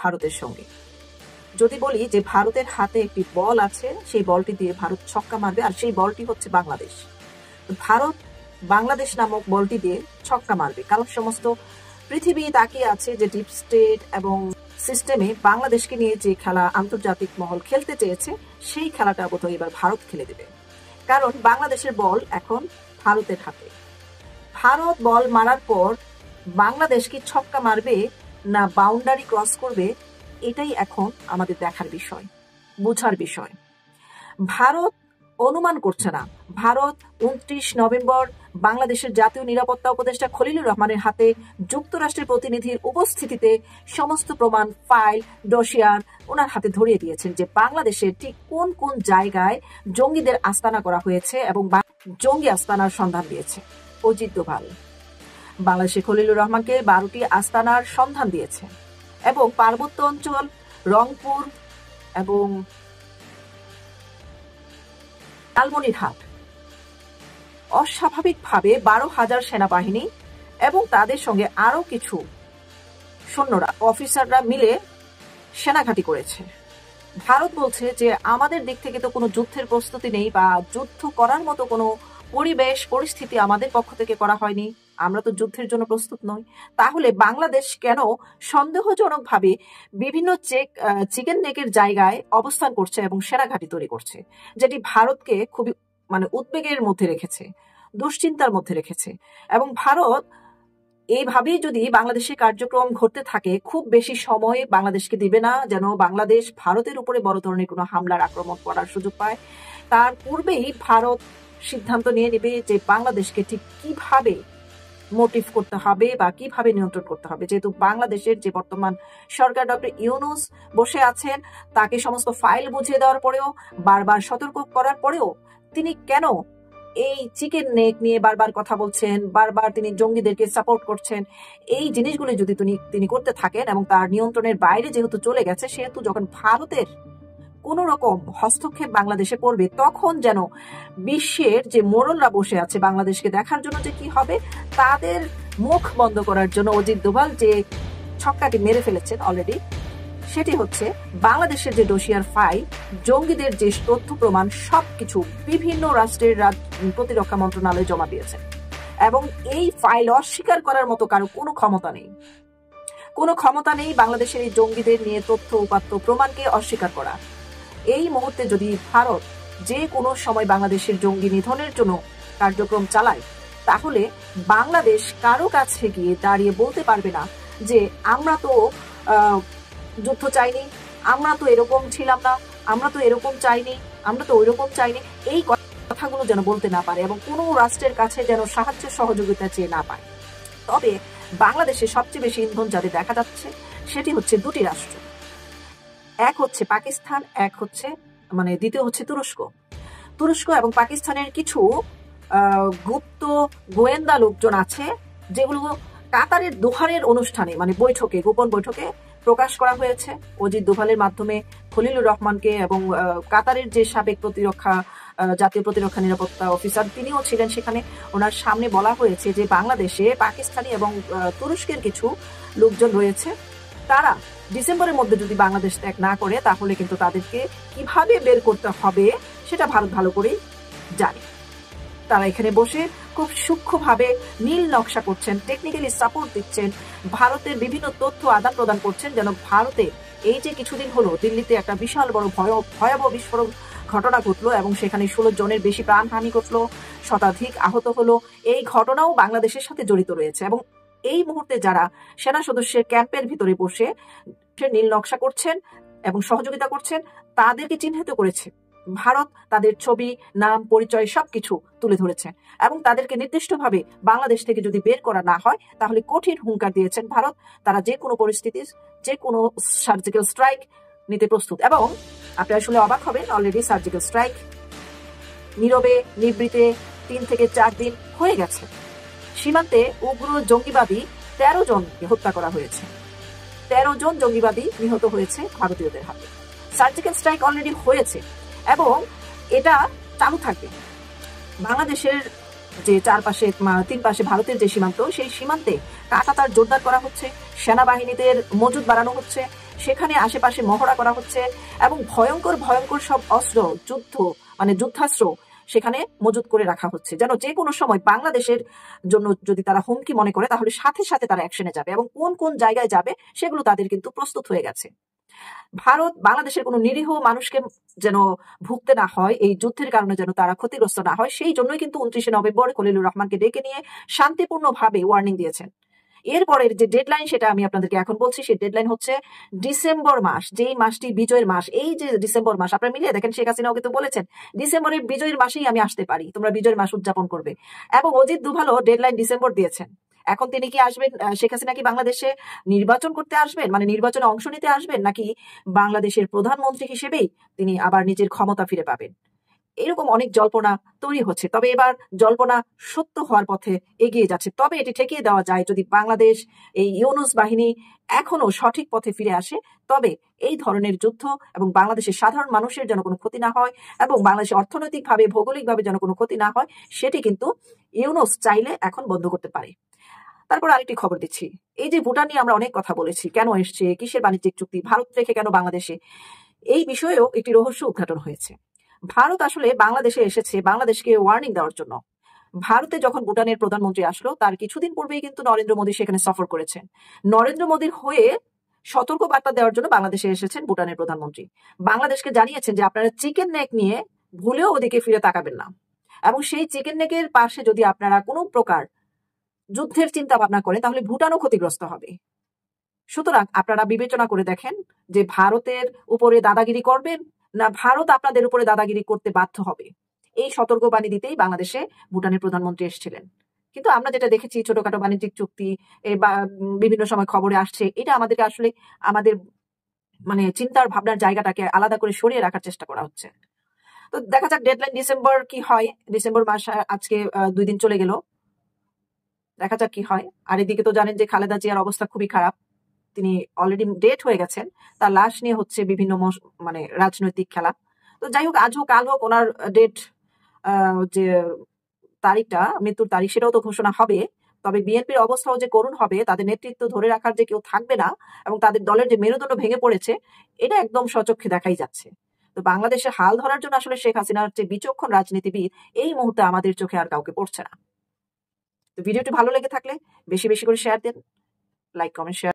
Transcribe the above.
ভারতের সঙ্গে। যদি বলি যে ভারতের হাতে একটি বল আছে, সেই বলটি দিয়ে ভারত ছক্কা মারবে, আর সেই বলটি হচ্ছে বাংলাদেশ। ভারত বাংলাদেশ নামক বলটি দিয়ে ছক্কা মারবে, কারণ সমস্ত পৃথিবী তাকিয়ে আছে যে ডিপ স্টেট এবং সিস্টেমে বাংলাদেশকে নিয়ে যে খেলা আন্তর্জাতিক মহল খেলতে চেয়েছে, সেই খেলাটা বোধহয় এবার ভারত খেলে দেবে। কারণ বাংলাদেশের বল এখন ভারতের হাতে। ভারত বল মারার পর বাংলাদেশ কি ছক্কা মারবে না বাউন্ডারি ক্রস করবে, এটাই এখন আমাদের দেখার বিষয়, বোঝার বিষয়। ভারত অনুমান করছে না। ভারত 29 নভেম্বর বাংলাদেশের জাতীয় নিরাপত্তা উপদেষ্টা খলিলুর রহমানের হাতে যুক্তরাষ্ট্রের প্রতিনিধির উপস্থিতিতে সমস্ত প্রমাণ, ফাইল, ডসিয়ার ওনার হাতে ধরিয়ে দিয়েছেন যে বাংলাদেশের ঠিক কোন কোন জায়গায় জঙ্গিদের আস্তানা করা হয়েছে এবং জঙ্গি আস্তানার সন্ধান দিয়েছে অজিত দোভাল। বাংলাদেশের খলিলুর রহমানকে 12টি আস্তানার সন্ধান দিয়েছে এবং পার্বত্য অঞ্চল, রংপুর এবং লালমনিরহাট অস্বাভাবিকভাবে 12,000 সেনাবাহিনী এবং তাদের সঙ্গে আরো কিছু সৈন্যরা, অফিসাররা মিলে সেনাঘাঁটি করেছে। ভারত বলছে যে আমাদের দিক থেকে তো কোনো যুদ্ধের প্রস্তুতি নেই বা যুদ্ধ করার মতো কোনো পরিবেশ পরিস্থিতি আমাদের পক্ষ থেকে করা হয়নি, আমরা তো যুদ্ধের জন্য প্রস্তুত নই। তাহলে বাংলাদেশ কেন সন্দেহজনকভাবে বিভিন্ন চিকেন নেকের জায়গায় অবস্থান করছে এবং সেনাঘাঁটি তৈরি করছে, যেটি ভারতকে খুবই উদ্বেগের মধ্যে রেখেছে, দুশ্চিন্তার মধ্যে রেখেছে। এবং ভারত এইভাবেই যদি বাংলাদেশের কার্যক্রম ঘটতে থাকে, খুব বেশি সময় বাংলাদেশকে দিবে না যেন বাংলাদেশ ভারতের উপরে বড় ধরনের কোনো হামলার আক্রমণ করার সুযোগ পায়। তার পূর্বেই ভারত সিদ্ধান্ত নিয়ে নেবে যে বাংলাদেশকে ঠিক কিভাবে মোটিভ করতে হবে বা কিভাবে নিয়ন্ত্রণ করতে হবে। যেহেতু বাংলাদেশের যে বর্তমান সরকার ডক্টর ইউনূস বসে আছেন, তাকে সমস্ত ফাইল বুঝিয়ে দেওয়ার পরেও, বারবার সতর্ক করার পরেও তিনি কেন এই চিকেন নেক নিয়ে বারবার কথা বলছেন, বারবার তিনি জঙ্গিদেরকে সাপোর্ট করছেন, এই জিনিসগুলি যদি তিনি করতে থাকেন এবং তার নিয়ন্ত্রণের বাইরে যেহেতু চলে গেছে, সেহেতু যখন ভারতের কোন রকম হস্তক্ষেপ বাংলাদেশে পড়বে, তখন যেন বিশ্বের যে মোড়লরা বসে আছে বাংলাদেশকে দেখার জন্য যে কি হবে, তাদের মুখ বন্ধ করার জন্য অজিত দোভাল যে ছক্কাটি মেরে ফেলেছেন অলরেডি, সেটি হচ্ছে বাংলাদেশের যে ডসিয়ার ফাইল, জঙ্গিদের যে তথ্য প্রমাণ সবকিছু বিভিন্ন রাষ্ট্রের প্রতিরক্ষা মন্ত্রণালয়ে জমা দিয়েছেন এবং এই ফাইল অস্বীকার করার মতো কারো কোনো ক্ষমতা নেই। কোনো ক্ষমতা নেই বাংলাদেশের এই জঙ্গিদের নিয়ে তথ্য উপাত্ত প্রমাণকে অস্বীকার করা। এই মুহূর্তে যদি ভারত যে কোনো সময় বাংলাদেশের জঙ্গি নিধনের জন্য কার্যক্রম চালায়, তাহলে বাংলাদেশ কারো কাছে গিয়ে দাঁড়িয়ে বলতে পারবে না যে আমরা তো যুদ্ধ চাইনি, আমরা তো এরকম ছিলাম না, আমরা তো এরকম চাইনি, আমরা তো ওইরকম চাইনি। এই কথাগুলো যেন বলতে না পারে এবং কোনো রাষ্ট্রের কাছে যেন সাহায্য সহযোগিতা চেয়ে না পায়। তবে বাংলাদেশে সবচেয়ে বেশি ইন্ধন যাদের দেখা যাচ্ছে, সেটি হচ্ছে দুটি রাষ্ট্র, এক হচ্ছে পাকিস্তান, এক হচ্ছে দ্বিতীয় হচ্ছে তুরস্ক এবং পাকিস্তানের কিছু গুপ্ত গোয়েন্দা লোকজন আছে, যেগুলো কাতারের দোহারের অনুষ্ঠানে বৈঠকে, গোপন বৈঠকে প্রকাশ করা হয়েছে অজিত দোভালের মাধ্যমে। খলিলুর রহমানকে এবং কাতারের যে সাবেক জাতীয় প্রতিরক্ষা নিরাপত্তা অফিসার, তিনিও ছিলেন সেখানে। ওনার সামনে বলা হয়েছে যে বাংলাদেশে পাকিস্তানি এবং তুরস্কের কিছু লোকজন রয়েছে, তারা ডিসেম্বরের মধ্যে যদি বাংলাদেশ ত্যাগ না করে, তাহলে কিন্তু তাদেরকে কিভাবে বের করতে হবে সেটা ভারত ভালো করেই জানে। তারা এখানে বসে খুব সূক্ষ্মভাবে নীল নকশা করছেন, টেকনিক্যালি সাপোর্ট দিচ্ছেন, ভারতের বিভিন্ন তথ্য আদান প্রদান করছেন, যেন ভারতে এই যে কিছুদিন হলো দিল্লিতে একটা বিশাল বড় ভয়াবহ বিস্ফোরণ ঘটনা ঘটলো এবং সেখানে 16 জনের বেশি প্রাণহানি ঘটলো, শতাধিক আহত হলো, এই ঘটনাও বাংলাদেশের সাথে জড়িত রয়েছে। এবং এই মুহূর্তে যারা সেনা সদস্যের ক্যাম্পের ভিতরে বসে নীল নকশা করছেন এবং সহযোগিতা করছেন, তাদেরকে চিহ্নিত করেছে ভারত, তাদের ছবি, নাম, পরিচয় সবকিছু তুলে ধরেছে এবং তাদেরকে নির্দিষ্টভাবে বাংলাদেশ থেকে যদি বের করা না হয়, তাহলে কঠিন হুঙ্কার দিয়েছেন ভারত। তারা যে কোনো পরিস্থিতি, যে কোনো সার্জিক্যাল স্ট্রাইক নিতে প্রস্তুত। এবং আপনি আসলে অবাক হবেন, অলরেডি সার্জিক্যাল স্ট্রাইক নীরবে নিবৃতে 3 থেকে 4 দিন হয়ে গেছে। সীমান্তে উগ্র জঙ্গিবাদী 13 জনকে হত্যা করা হয়েছে, 13 জন জঙ্গিবাদী নিহত হয়েছে ভারতীয়দের হাতে। সার্জিক্যাল স্ট্রাইক অলরেডি হয়েছে এবং এটা চালু থাকবে। বাংলাদেশের যে চারপাশে 3 পাশে ভারতের যে সীমান্ত, সেই সীমান্তে কাঁটাতার জোরদার করা হচ্ছে, সেনাবাহিনীদের মজুদ বাড়ানো হচ্ছে, সেখানে আশেপাশে মহড়া করা হচ্ছে এবং ভয়ঙ্কর ভয়ঙ্কর সব অস্ত্র, যুদ্ধাস্ত্র সেখানে মজুত করে রাখা হচ্ছে, যেন যে কোনো সময় বাংলাদেশের জন্য যদি তারা হুমকি মনে করে তাহলে সাথে সাথে তারা অ্যাকশনে যাবে, এবং কোন কোন জায়গায় যাবে সেগুলো তাদের কিন্তু প্রস্তুত হয়ে গেছে। ভারত বাংলাদেশের কোনো নিরীহ মানুষকে যেন ভুগতে না হয়, এই যুদ্ধের কারণে যেন তারা ক্ষতিগ্রস্ত না হয়, সেই জন্যই কিন্তু 29শে নভেম্বর খলিলুর রহমানকে ডেকে নিয়ে শান্তিপূর্ণভাবে ওয়ার্নিং দিয়েছেন। এরপরের যে ডেডলাইন সেটা আমি আপনাদেরকে এখন বলছি। সেই ডেডলাইন হচ্ছে ডিসেম্বর মাস, যেই মাসটি বিজয়ের মাস। এই যে ডিসেম্বর মাস, আপনারা মিলিয়ে দেখেন, শেখ হাসিনাও কিন্তু বলেছেন ডিসেম্বরের বিজয়ের মাসেই আমি আসতে পারি, তোমরা বিজয়ের মাস উদযাপন করবে। এবং অজিত দুভালও ডেডলাইন ডিসেম্বর দিয়েছেন। এখন তিনি কি আসবেন, শেখ হাসিনা কি বাংলাদেশে নির্বাচন করতে আসবেন, মানে নির্বাচনে অংশ নিতে আসবেন, নাকি বাংলাদেশের প্রধানমন্ত্রী হিসেবেই তিনি আবার নিজের ক্ষমতা ফিরে পাবেন? এরকম অনেক জল্পনা তৈরি হচ্ছে। তবে এবার জল্পনা সত্য হওয়ার পথে এগিয়ে যাচ্ছে। তবে এটি ঠেকিয়ে দেওয়া যায় যদি বাংলাদেশ, এই ইউনূস বাহিনী এখনো সঠিক পথে ফিরে আসে, তবে এই ধরনের যুদ্ধ এবং বাংলাদেশের সাধারণ মানুষের যেন কোনো ক্ষতি না হয় এবং বাংলাদেশের অর্থনৈতিকভাবে ভৌগোলিকভাবে যেন কোনো ক্ষতি না হয়, সেটি কিন্তু ইউনূস চাইলে এখন বন্ধ করতে পারে। তারপর আরেকটি খবর দিচ্ছি। এই যে ভুটান নিয়ে আমরা অনেক কথা বলেছি, কেন এসছে, কিসের বাণিজ্যিক চুক্তি, ভারত রেখে কেন বাংলাদেশে, এই বিষয়েও একটি রহস্য উদ্ঘাটন হয়েছে। ভারত আসলে বাংলাদেশে এসেছে বাংলাদেশকে ওয়ার্নিং দেওয়ার জন্য। ভারতে যখন ভুটানের প্রধানমন্ত্রী আসলো তার কিছুদিন পূর্বেই কিন্তু নরেন্দ্র মোদী সেখানে সফর করেছেন। নরেন্দ্র মোদীর হয়ে সতর্ক বার্তা দেওয়ার জন্য বাংলাদেশে এসেছেন ভুটানের প্রধানমন্ত্রী। বাংলাদেশকে জানিয়েছেন যে আপনারা চিকেন নেক নিয়ে ভুলেও ওদিকে ফিরে তাকাবেন না, এবং সেই চিকেন নেকের পাশে যদি আপনারা কোনো প্রকার যুদ্ধের চিন্তা ভাবনা করেন তাহলে ভুটানও ক্ষতিগ্রস্ত হবে। সুতরাং আপনারা বিবেচনা করে দেখেন যে ভারতের উপরে দাদাগিরি করবেন না ভারত আপনাদের উপরে দাদাগিরি করতে বাধ্য হবে। এই সতর্কবাণী দিতেই বাংলাদেশে ভুটানের প্রধানমন্ত্রী এসেছিলেন। কিন্তু আমরা যেটা দেখেছি ছোটখাটো বাণিজ্যিক চুক্তি বা বিভিন্ন সময় খবরে আসছে, এটা আমাদেরকে আসলে আমাদের মানে চিন্তার ভাবনার জায়গাটাকে আলাদা করে সরিয়ে রাখার চেষ্টা করা হচ্ছে। তো দেখা যাক ডেডলাইন ডিসেম্বর কি হয়। ডিসেম্বর মাস আজকে 2 দিন চলে গেল, দেখা যাক কি হয়। আর এদিকে তো জানেন যে খালেদা জিয়ার অবস্থা খুবই খারাপ, তিনি অলরেডি ডেট হয়ে গেছেন। তার লাশ নিয়ে হচ্ছে বিভিন্ন মানে রাজনৈতিক খেলা। তো যাই হোক, আজ হোক কাল হোক ওনার ডেট, যে তারিখটা, মৃত্যুর তারিখ, সেটাও তো ঘোষণা হবে। তবে বিএনপির অবস্থাও যে করুণ হবে, তাদের নেতৃত্ব ধরে রাখার যে কেউ থাকবে না এবং তাদের দলের যে মেরুদণ্ড ভেঙে পড়েছে, এটা একদম সচক্ষে দেখাই যাচ্ছে। তো বাংলাদেশের হাল ধরার জন্য আসলে শেখ হাসিনার যে বিচক্ষণ রাজনীতিবিদ এই মুহূর্তে আমাদের চোখে আর কাউকে পড়ছে না। তো ভিডিওটি ভালো লেগে থাকলে বেশি বেশি করে শেয়ার দেন, লাইক, কমেন্ট, শেয়ার।